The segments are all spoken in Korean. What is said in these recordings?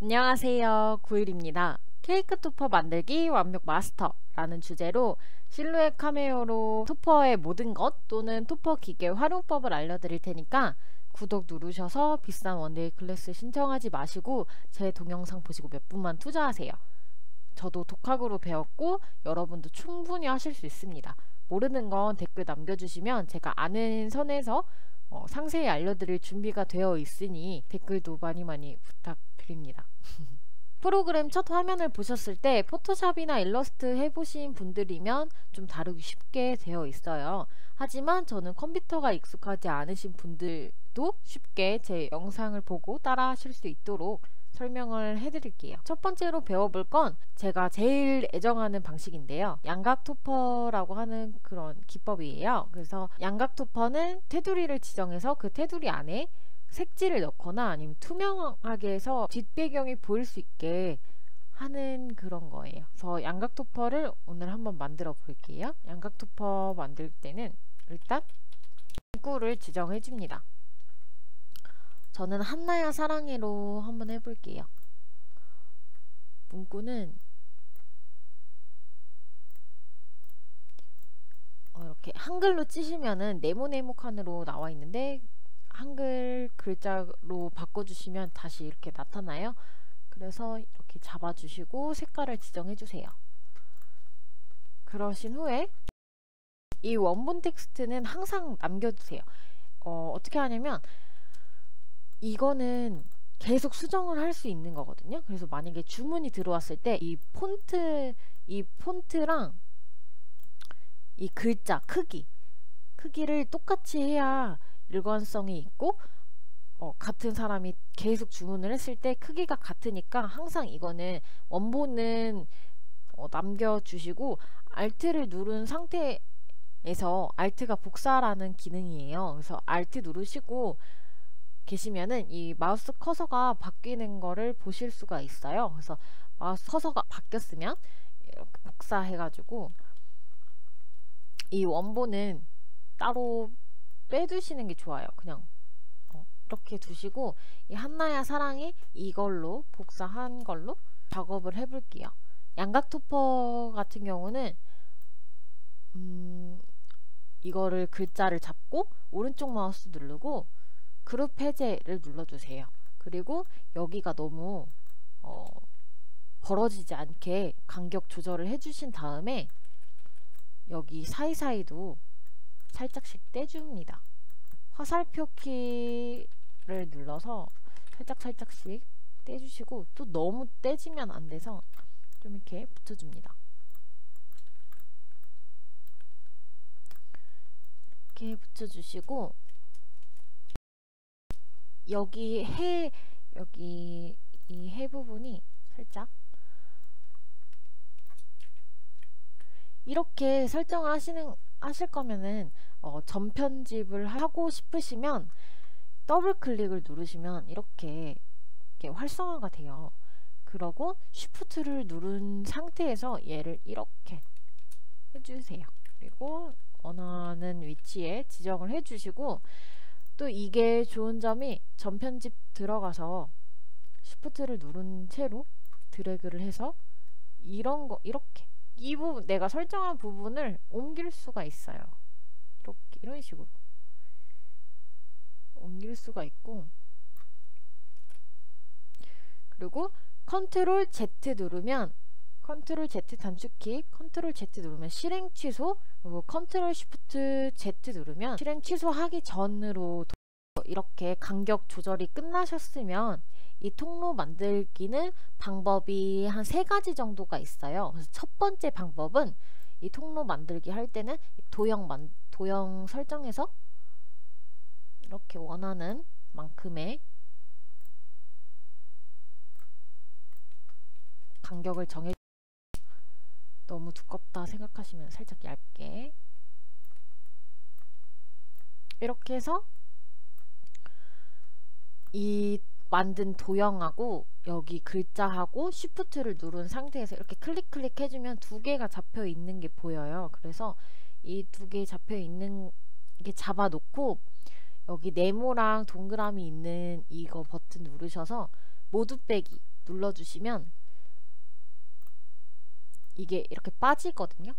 안녕하세요. 구일입니다. 케이크 토퍼 만들기 완벽 마스터라는 주제로 실루엣 카메오로 토퍼의 모든 것 또는 토퍼 기계 활용법을 알려드릴 테니까 구독 누르셔서 비싼 원데이 클래스 신청하지 마시고 제 동영상 보시고 몇 분만 투자하세요. 저도 독학으로 배웠고 여러분도 충분히 하실 수 있습니다. 모르는 건 댓글 남겨주시면 제가 아는 선에서 상세히 알려드릴 준비가 되어 있으니 댓글도 많이 부탁드립니다. 프로그램 첫 화면을 보셨을 때 포토샵이나 일러스트 해보신 분들이면 좀 다루기 쉽게 되어 있어요. 하지만 저는 컴퓨터가 익숙하지 않으신 분들도 쉽게 제 영상을 보고 따라 하실 수 있도록 설명을 해드릴게요. 첫 번째로 배워볼 건 제가 제일 애정하는 방식인데요. 양각 토퍼라고 하는 그런 기법이에요. 그래서 양각 토퍼는 테두리를 지정해서 그 테두리 안에 색지를 넣거나 아니면 투명하게 해서 뒷배경이 보일 수 있게 하는 그런 거예요. 그래서 양각 토퍼를 오늘 한번 만들어 볼게요. 양각 토퍼 만들 때는 일단 문구를 지정해 줍니다. 저는 한나야 사랑해로 한번 해볼게요. 문구는 이렇게 한글로 찌시면은 네모네모칸으로 나와 있는데 한글 글자로 바꿔주시면 다시 이렇게 나타나요. 그래서 이렇게 잡아주시고 색깔을 지정해주세요. 그러신 후에 이 원본 텍스트는 항상 남겨두세요. 어떻게 하냐면 이거는 계속 수정을 할 수 있는 거거든요. 그래서 만약에 주문이 들어왔을 때 이 폰트랑 이 글자 크기를 똑같이 해야 일관성이 있고 같은 사람이 계속 주문을 했을 때 크기가 같으니까 항상 이거는 원본은 남겨주시고 Alt를 누른 상태에서 Alt가 복사라는 기능이에요. 그래서 Alt 누르시고 계시면은 이 마우스 커서가 바뀌는 거를 보실 수가 있어요. 그래서 마우스 커서가 바뀌었으면 이렇게 복사해가지고 이 원본은 따로 빼두시는 게 좋아요. 그냥 이렇게 두시고 이 한나야 사랑해 이걸로 복사한 걸로 작업을 해볼게요. 양각 토퍼 같은 경우는 이거를 글자를 잡고 오른쪽 마우스 누르고 그룹 해제를 눌러주세요. 그리고 여기가 너무 벌어지지 않게 간격 조절을 해주신 다음에 여기 사이사이도 살짝씩 떼줍니다. 화살표 키를 눌러서 살짝씩 떼주시고 또 너무 떼지면 안 돼서 좀 이렇게 붙여줍니다. 이렇게 붙여주시고 여기 이 해 부분이 살짝 이렇게 설정을 하실 거면은 전편집을 하고 싶으시면 더블 클릭을 누르시면 이렇게 활성화가 돼요. 그러고 쉬프트를 누른 상태에서 얘를 이렇게 해주세요. 그리고 원하는 위치에 지정을 해주시고 또 이게 좋은 점이 전편집 들어가서 쉬프트를 누른 채로 드래그를 해서 이런 거 이렇게 이 부분 내가 설정한 부분을 옮길 수가 있어요. 이렇게 이런 식으로 옮길 수가 있고 그리고 컨트롤 Z 누르면 컨트롤 Z 단축키 컨트롤 Z 누르면 실행 취소 그리고 컨트롤 쉬프트 Z 누르면 실행 취소하기 전으로 이렇게 간격 조절이 끝나셨으면 이 통로 만들기는 방법이 한 3가지 정도가 있어요. 그래서 첫 번째 방법은 이 통로 만들기 할 때는 도형 설정해서 이렇게 원하는 만큼의 간격을 정해 너무 두껍다 생각하시면 살짝 얇게 이렇게 해서 이 만든 도형하고 여기 글자하고 쉬프트를 누른 상태에서 이렇게 클릭 해주면 2개가 잡혀 있는 게 보여요. 그래서 이 2개 잡혀 있는 게 잡아 놓고 여기 네모랑 동그라미 있는 이거 버튼 누르셔서 모두 빼기 눌러주시면 이게 이렇게 빠지거든요.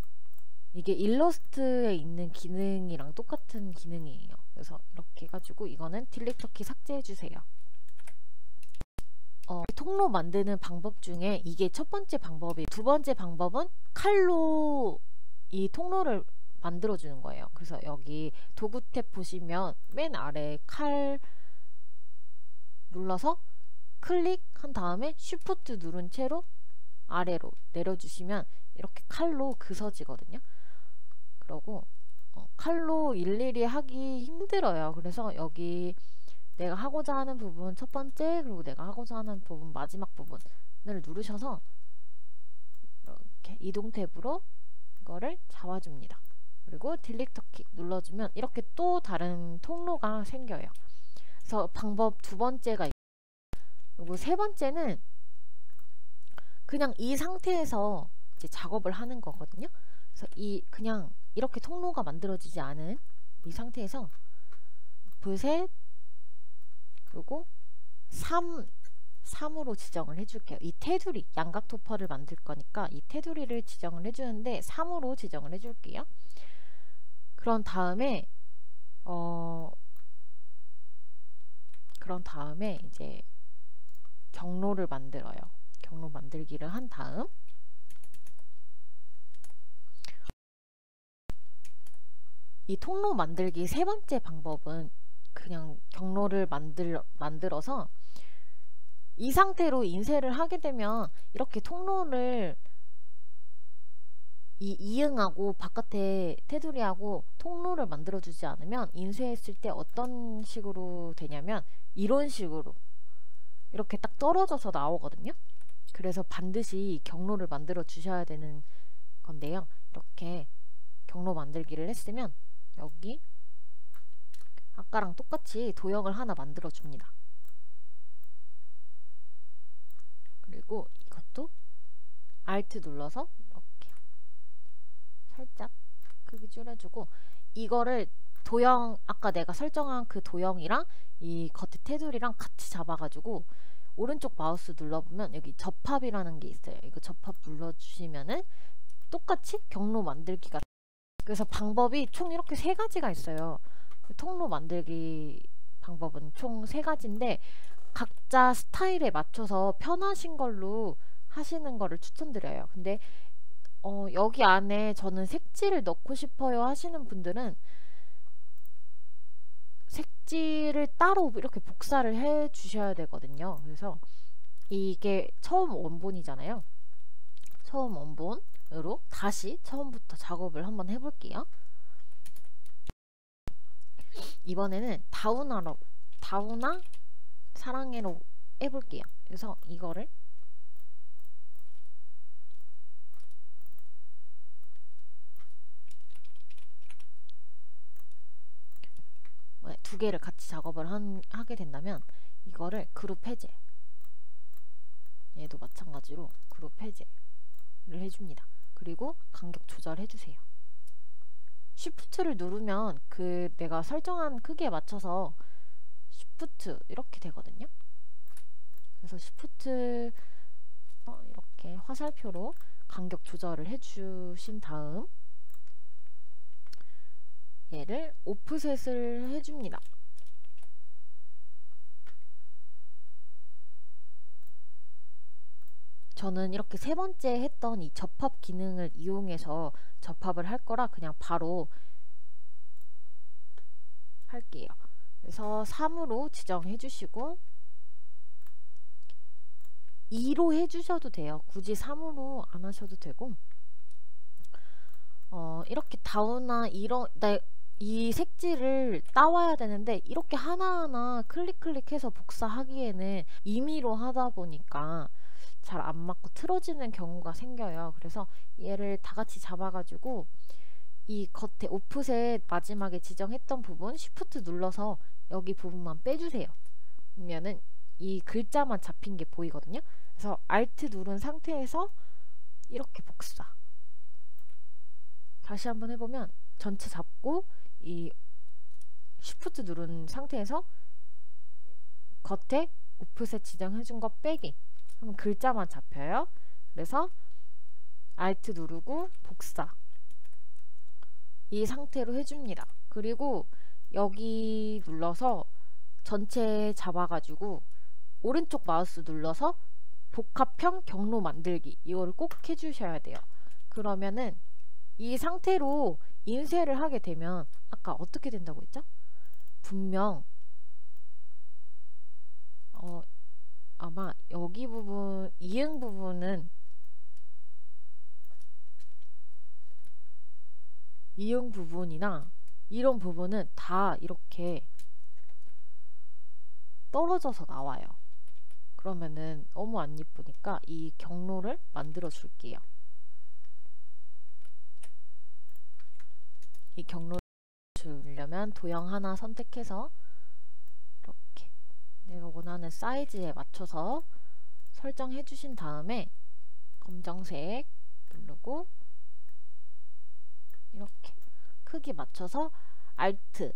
이게 일러스트에 있는 기능이랑 똑같은 기능이에요. 그래서 이렇게 해가지고 이거는 딜리터 키 삭제해주세요. 통로 만드는 방법 중에 이게 첫 번째 방법이에요. 두 번째 방법은 칼로 이 통로를 만들어주는 거예요. 그래서 여기 도구 탭 보시면 맨 아래 칼 눌러서 클릭한 다음에 쉬프트 누른 채로 아래로 내려주시면 이렇게 칼로 그서지거든요. 그러고 칼로 일일이 하기 힘들어요. 그래서 여기 내가 하고자 하는 부분 첫 번째, 그리고 내가 하고자 하는 부분 마지막 부분을 누르셔서 이렇게 이동 탭으로 이거를 잡아줍니다. 그리고 딜리터 키 눌러주면 이렇게 또 다른 통로가 생겨요. 그래서 방법 두 번째가 있고, 그리고 세 번째는 그냥 이 상태에서 이제 작업을 하는 거거든요. 그래서 그냥 이렇게 통로가 만들어지지 않은 이 상태에서 셋 그리고 3으로 지정을 해줄게요. 이 테두리, 양각 토퍼를 만들 거니까 이 테두리를 지정을 해주는데 3으로 지정을 해줄게요. 그런 다음에 이제 경로를 만들어요. 경로 만들기를 한 다음 이 통로 만들기 세 번째 방법은 그냥 경로를 만들어서 이 상태로 인쇄를 하게 되면 이렇게 통로를 이응하고 바깥에 테두리하고 통로를 만들어주지 않으면 인쇄했을 때 어떤 식으로 되냐면 이런 식으로 이렇게 딱 떨어져서 나오거든요. 그래서 반드시 경로를 만들어 주셔야 되는 건데요. 이렇게 경로 만들기를 했으면 여기 아까랑 똑같이 도형을 하나 만들어 줍니다. 그리고 이것도 Alt 눌러서 이렇게 살짝 크기 줄여주고 이거를 도형 아까 내가 설정한 그 도형이랑 이 겉에 테두리랑 같이 잡아가지고 오른쪽 마우스 눌러보면 여기 접합이라는 게 있어요. 이거 접합 눌러주시면은 똑같이 경로 만들기가. 그래서 방법이 총 이렇게 세 가지가 있어요. 통로 만들기 방법은 총 세 가지인데 각자 스타일에 맞춰서 편하신 걸로 하시는 거를 추천드려요. 근데 여기 안에 저는 색지를 넣고 싶어요 하시는 분들은 색지를 따로 이렇게 복사를 해 주셔야 되거든요. 그래서 이게 처음 원본이잖아요. 처음 원본으로 다시 처음부터 작업을 한번 해볼게요. 이번에는 다우나 사랑해로 해볼게요. 그래서 이거를 두 개를 같이 작업을 하게 된다면 이거를 그룹 해제, 얘도 마찬가지로 그룹 해제를 해줍니다. 그리고 간격 조절해주세요. 쉬프트를 누르면 그 내가 설정한 크기에 맞춰서 쉬프트 이렇게 되거든요. 그래서 쉬프트 이렇게 화살표로 간격 조절을 해주신 다음 얘를 오프셋을 해줍니다. 저는 이렇게 세 번째 했던 이 접합 기능을 이용해서 접합을 할 거라 그냥 바로 할게요. 그래서 3으로 지정해 주시고 2로 해주셔도 돼요. 굳이 3으로 안 하셔도 되고 이렇게 다우나 이 색지를 따와야 되는데 이렇게 하나하나 클릭해서 복사하기에는 임의로 하다 보니까 잘 안 맞고 틀어지는 경우가 생겨요. 그래서 얘를 다 같이 잡아가지고 이 겉에 오프셋 마지막에 지정했던 부분 쉬프트 눌러서 여기 부분만 빼주세요. 그러면은 이 글자만 잡힌 게 보이거든요. 그래서 Alt 누른 상태에서 이렇게 복사. 다시 한번 해보면 전체 잡고 이 쉬프트 누른 상태에서 겉에 오프셋 지정해준 거 빼기 그럼 글자만 잡혀요. 그래서 Alt 누르고 복사, 이 상태로 해줍니다. 그리고 여기 눌러서 전체 잡아가지고 오른쪽 마우스 눌러서 복합형 경로 만들기, 이거를 꼭 해주셔야 돼요. 그러면은 이 상태로 인쇄를 하게 되면 아까 어떻게 된다고 했죠? 분명 아마 여기 부분, 이응 부분은 이응 부분이나 이런 부분은 다 이렇게 떨어져서 나와요. 그러면은 너무 안 예쁘니까 이 경로를 만들어 줄게요. 이 경로를 주려면 도형 하나 선택해서 이렇게 내가 원하는 사이즈에 맞춰서 설정해 주신 다음에 검정색 누르고 이렇게 크기 맞춰서 Alt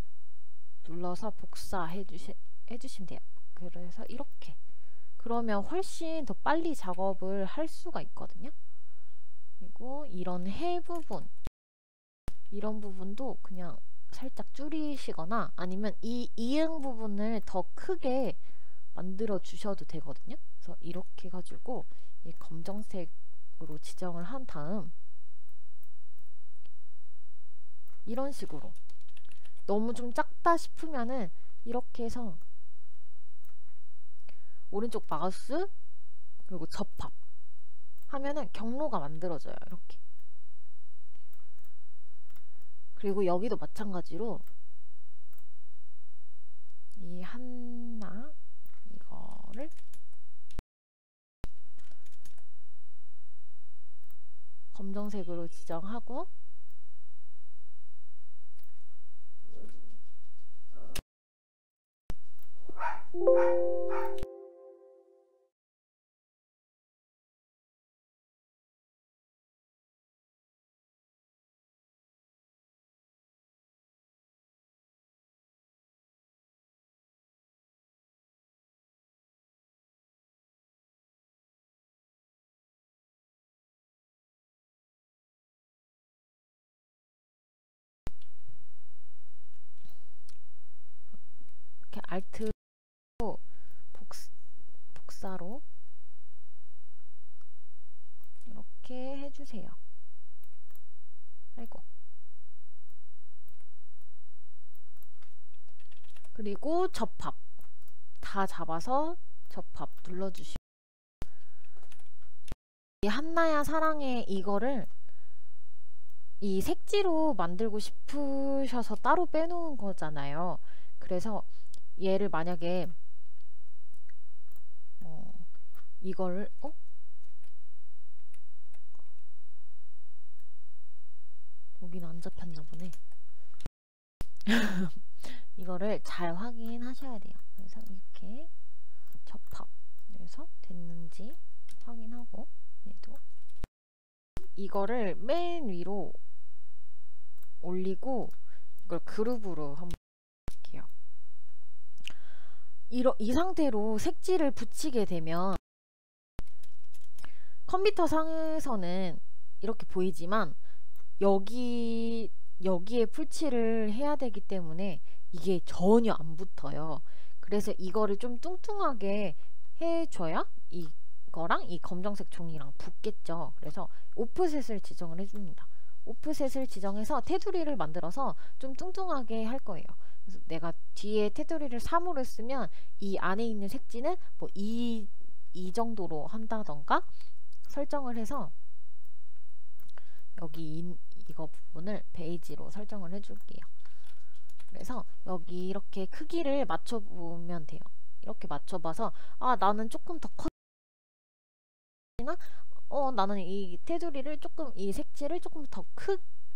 눌러서 복사해 주시면 돼요. 그래서 이렇게, 그러면 훨씬 더 빨리 작업을 할 수가 있거든요. 그리고 이런 해 부분, 이런 부분도 그냥 살짝 줄이시거나 아니면 이 이응 부분을 더 크게 만들어 주셔도 되거든요. 그래서 이렇게 해가지고 이 검정색으로 지정을 한 다음 이런 식으로, 너무 좀 작다 싶으면은 이렇게 해서 오른쪽 마우스 그리고 접합 하면은 경로가 만들어져요. 이렇게. 그리고 여기도 마찬가지로 이 하나 이거를 검정색으로 지정하고 이렇게 Alt 복사로 이렇게 해주세요. 아이고. 그리고 접합 다 잡아서 접합 눌러주시고, 이 한나야 사랑해 이거를 이 색지로 만들고 싶으셔서 따로 빼놓은 거잖아요. 그래서 얘를 만약에 이거를 여기는 안 잡혔나 보네. 이거를 잘 확인하셔야 돼요. 그래서 이렇게 접합 그래서 됐는지 확인하고, 얘도 이거를 맨 위로 올리고 이걸 그룹으로 한번 할게요. 이 상태로 색지를 붙이게 되면 컴퓨터 상에서는 이렇게 보이지만 여기에 풀칠을 해야 되기 때문에 이게 전혀 안 붙어요. 그래서 이거를 좀 뚱뚱하게 해줘야 이거랑 이 검정색 종이랑 붙겠죠. 그래서 오프셋을 지정을 해줍니다. 오프셋을 지정해서 테두리를 만들어서 좀 뚱뚱하게 할 거예요. 그래서 내가 뒤에 테두리를 3으로 했으면 이 안에 있는 색지는 뭐 이 정도로 한다던가 설정을 해서 여기 이거 부분을 베이지로 설정을 해줄게요. 그래서 여기 이렇게 크기를 맞춰보면 돼요. 이렇게 맞춰봐서 나는 조금 더 커지나 나는 이 테두리를 조금, 이 색지를 조금 더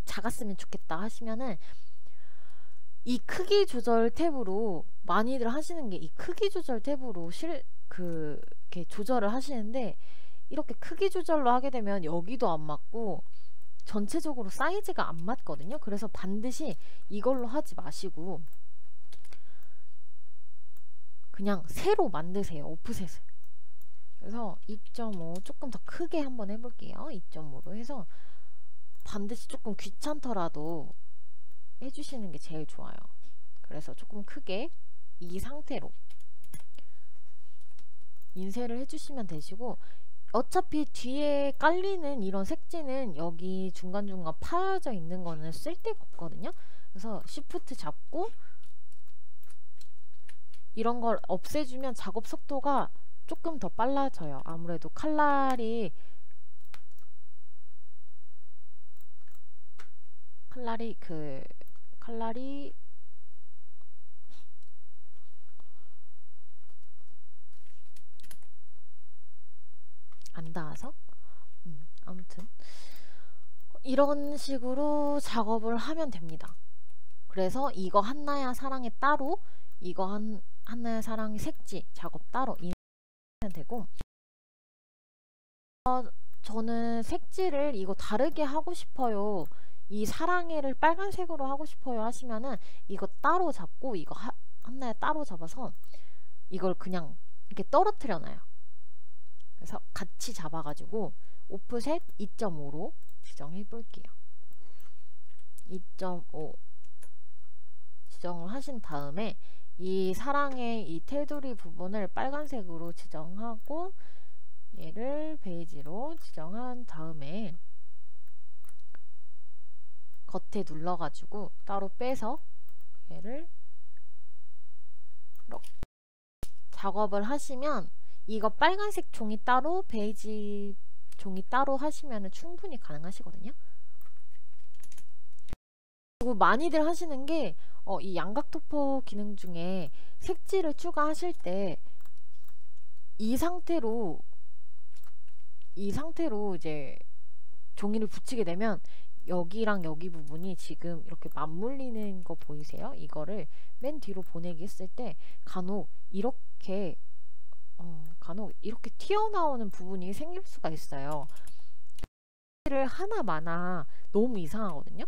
작았으면 좋겠다 하시면은 이 크기 조절 탭으로 많이들 하시는 게, 이 크기 조절 탭으로 이렇게 조절을 하시는데, 이렇게 크기 조절로 하게 되면 여기도 안 맞고 전체적으로 사이즈가 안 맞거든요. 그래서 반드시 이걸로 하지 마시고 그냥 새로 만드세요. 오프셋을. 그래서 2.5 조금 더 크게 한번 해볼게요. 2.5로 해서 반드시 조금 귀찮더라도 해주시는 게 제일 좋아요. 그래서 조금 크게 이 상태로 인쇄를 해주시면 되시고, 어차피 뒤에 깔리는 이런 색지는 여기 중간중간 파여져 있는 거는 쓸 데가 없거든요. 그래서 Shift 잡고 이런 걸 없애주면 작업 속도가 조금 더 빨라져요. 아무래도 칼날이 안 닿아서 아무튼 이런 식으로 작업을 하면 됩니다. 그래서 이거 한나야 사랑에 따로, 이거 한나야 사랑의 색지 작업 따로 하면 되고, 저는 색지를 이거 다르게 하고 싶어요, 이 사랑해를 빨간색으로 하고 싶어요 하시면은 이거 따로 잡고 이거 한나야 따로 잡아서 이걸 그냥 이렇게 떨어뜨려 놔요. 그래서 같이 잡아가지고 오프셋 2.5로 지정해 볼게요. 2.5 지정을 하신 다음에 이 사랑의 이 테두리 부분을 빨간색으로 지정하고 얘를 베이지로 지정한 다음에 겉에 눌러가지고 따로 빼서 얘를 이렇게 작업을 하시면, 이거 빨간색 종이 따로 베이지 종이 따로 하시면 충분히 가능하시거든요. 그리고 많이들 하시는 게 이 양각 토퍼 기능 중에 색지를 추가하실 때 이 상태로 이제 종이를 붙이게 되면 여기랑 여기 부분이 지금 이렇게 맞물리는 거 보이세요? 이거를 맨 뒤로 보내기 했을 때 간혹 이렇게 튀어나오는 부분이 생길 수가 있어요. 를 하나마나 너무 이상하거든요.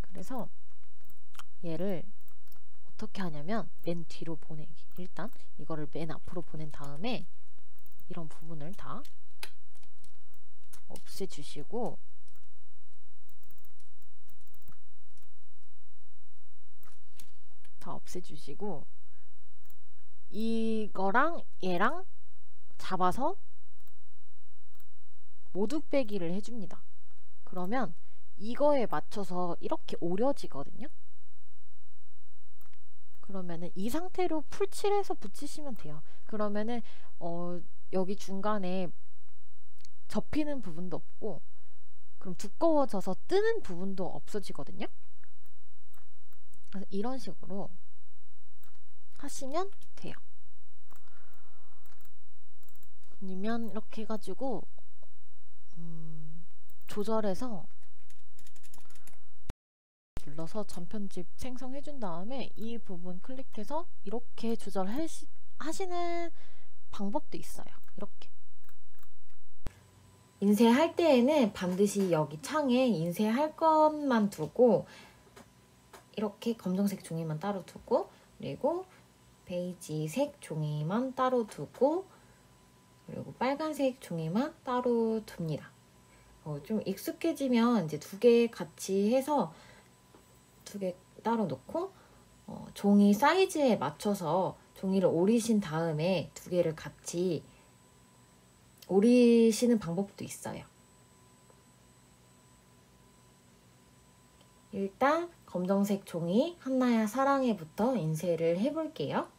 그래서 얘를 어떻게 하냐면 맨 뒤로 보내기, 일단 이거를 맨 앞으로 보낸 다음에 이런 부분을 다 없애주시고, 이거랑 얘랑 잡아서 모두 빼기를 해줍니다. 그러면 이거에 맞춰서 이렇게 오려지거든요. 그러면은 이 상태로 풀칠해서 붙이시면 돼요. 그러면은 여기 중간에 접히는 부분도 없고, 그럼 두꺼워져서 뜨는 부분도 없어지거든요. 그래서 이런 식으로 하시면 돼요. 아니면 이렇게 해가지고 조절해서 눌러서 전편집 생성해준 다음에 이 부분 클릭해서 이렇게 조절하시는 방법도 있어요. 이렇게 인쇄할 때에는 반드시 여기 창에 인쇄할 것만 두고, 이렇게 검정색 종이만 따로 두고, 그리고 베이지색 종이만 따로 두고, 그리고 빨간색 종이만 따로 둡니다. 좀 익숙해지면 이제 두 개 같이 해서 두 개 따로 놓고, 종이 사이즈에 맞춰서 종이를 오리신 다음에 두 개를 같이 오리시는 방법도 있어요. 일단 검정색 종이 한나야 사랑해부터 인쇄를 해볼게요.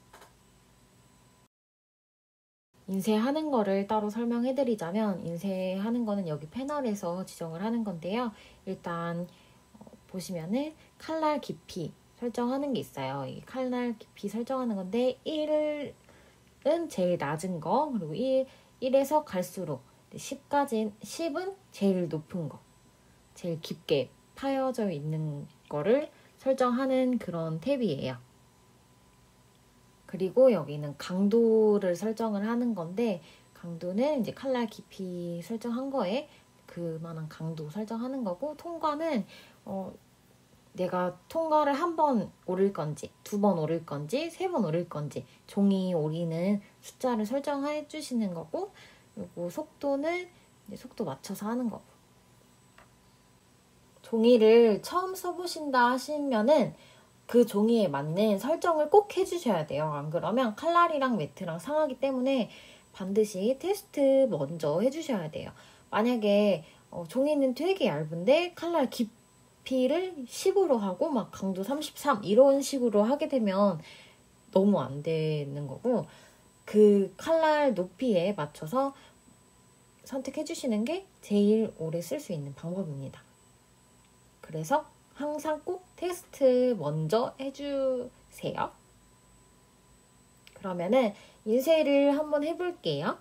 인쇄하는 거를 따로 설명해드리자면, 인쇄하는 거는 여기 패널에서 지정을 하는 건데요. 일단 보시면은 칼날 깊이 설정하는 게 있어요. 이 칼날 깊이 설정하는 건데 1은 제일 낮은 거, 그리고 1에서 갈수록 10은 제일 높은 거, 제일 깊게 파여져 있는 거를 설정하는 그런 탭이에요. 그리고 여기는 강도를 설정을 하는 건데, 강도는 이제 칼날 깊이 설정한 거에 그만한 강도 설정하는 거고, 통과는 내가 통과를 한 번 오를 건지, 2번 오를 건지, 3번 오를 건지 종이 오리는 숫자를 설정해 주시는 거고, 그리고 속도는 이제 속도 맞춰서 하는 거고. 종이를 처음 써보신다 하시면은 그 종이에 맞는 설정을 꼭 해주셔야 돼요. 안 그러면 칼날이랑 매트랑 상하기 때문에 반드시 테스트 먼저 해주셔야 돼요. 만약에 종이는 되게 얇은데 칼날 깊이를 10으로 하고 막 강도 33 이런 식으로 하게 되면 너무 안 되는 거고, 그 칼날 높이에 맞춰서 선택해 주시는 게 제일 오래 쓸 수 있는 방법입니다. 그래서 항상 꼭 테스트 먼저 해주세요. 그러면은 인쇄를 한번 해볼게요.